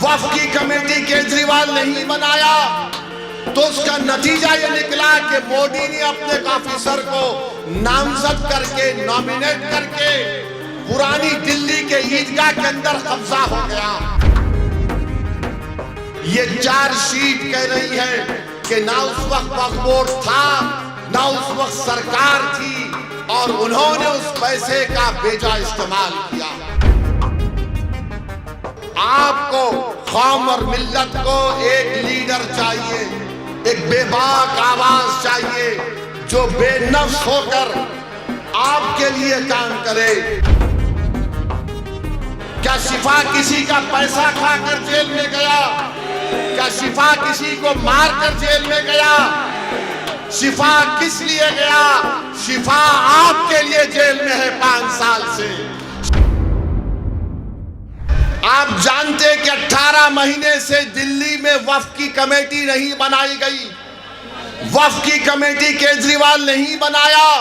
वक्फ की कमेटी केजरीवाल नहीं बनाया तो उसका नतीजा ये निकला कि मोदी ने अपने ऑफिसर को नामजद करके, नॉमिनेट करके पुरानी दिल्ली के ईदगाह के अंदर कब्जा हो गया। ये चार्जशीट कह रही है कि ना उस वक्त वक्फ बोर्ड था, ना उस वक्त सरकार थी और उन्होंने उस पैसे का बेजा इस्तेमाल किया। आपको, कौम और मिल्लत को एक लीडर चाहिए, एक बेबाक आवाज चाहिए जो बेनफ्स होकर आपके लिए काम करे। क्या शिफा किसी का पैसा खाकर जेल में गया? क्या शिफा किसी को मारकर जेल में गया? शिफा किस लिए गया? शिफा आपके लिए जेल में है 5 साल से। आप जानते कि 18 महीने से दिल्ली में वक्फ की कमेटी नहीं बनाई गई। वक्फ की कमेटी केजरीवाल नहीं बनाया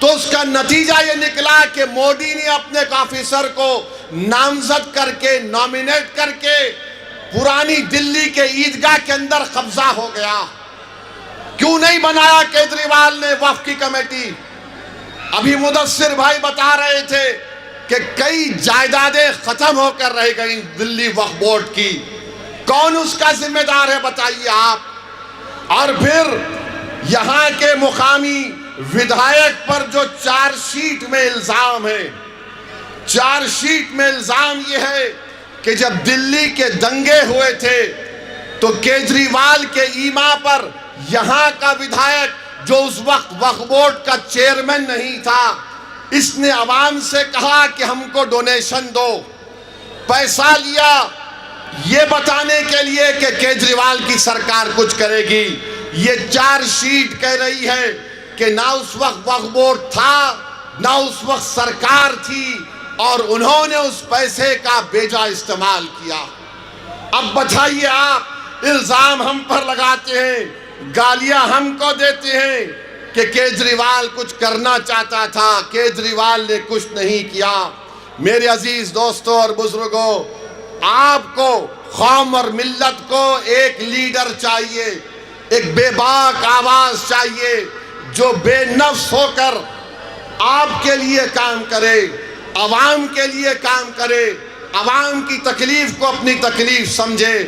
तो उसका नतीजा ये निकला कि मोदी ने अपने ऑफिसर को नामजद करके, नॉमिनेट करके पुरानी दिल्ली के ईदगाह के अंदर कब्जा हो गया। क्यों नहीं बनाया केजरीवाल ने वक्फ की कमेटी? अभी मुदस्सिर भाई बता रहे थे कि कई जायदादें खत्म होकर रह गई दिल्ली वक्फ बोर्ड की। कौन उसका जिम्मेदार है बताइए आप? और फिर यहां के मुकामी विधायक पर जो चार्जशीट में इल्जाम है, चार्जशीट में इल्जाम यह है कि जब दिल्ली के दंगे हुए थे तो केजरीवाल के ईमा पर यहां का विधायक जो उस वक्त वक्फ बोर्ड का चेयरमैन नहीं था, इसने आवाम से कहा कि हमको डोनेशन दो। पैसा लिया ये बताने के लिए कि केजरीवाल की सरकार कुछ करेगी। ये चार्जशीट कह रही है कि ना उस वक्त वक्फ बोर्ड था, ना उस वक्त सरकार थी और उन्होंने उस पैसे का बेजा इस्तेमाल किया। अब बताइए आप, इल्जाम हम पर लगाते हैं, गालियां हमको देते हैं कि केजरीवाल कुछ करना चाहता था, केजरीवाल ने कुछ नहीं किया। मेरे अजीज दोस्तों और बुजुर्गों, आपको, कौम और मिल्लत को एक लीडर चाहिए, एक बेबाक आवाज चाहिए जो बेनफ्स होकर आपके लिए काम करे, अवाम के लिए काम करे, अवाम की तकलीफ को अपनी तकलीफ समझे।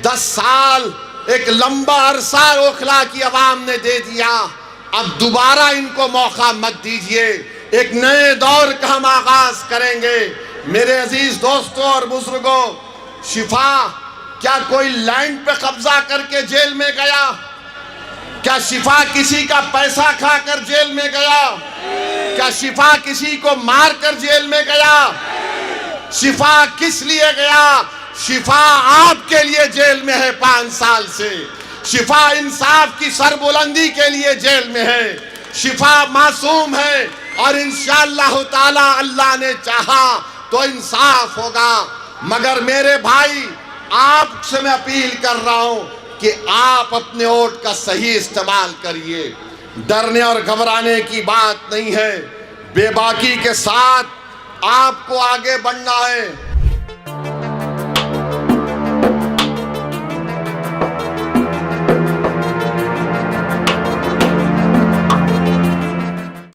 10 साल एक लंबा अरसा ओखला की अवाम ने दे दिया। अब दोबारा इनको मौका मत दीजिए। एक नए दौर का हम आगाज करेंगे। मेरे अजीज दोस्तों और बुजुर्गों, शिफा क्या कोई लैंड पे कब्जा करके जेल में गया? क्या शिफा किसी का पैसा खाकर जेल में गया? क्या शिफा किसी को मारकर जेल में गया? शिफा किस लिए गया? शिफा आपके लिए जेल में है 5 साल से। शिफा इंसाफ की सरबुलंदी के लिए जेल में है। शिफा मासूम है और इंशाअल्लाह ताला अल्लाह ने चाहा तो इंसाफ होगा। मगर मेरे भाई, आपसे मैं अपील कर रहा हूं कि आप अपने वोट का सही इस्तेमाल करिए। डरने और घबराने की बात नहीं है। बेबाकी के साथ आपको आगे बढ़ना है।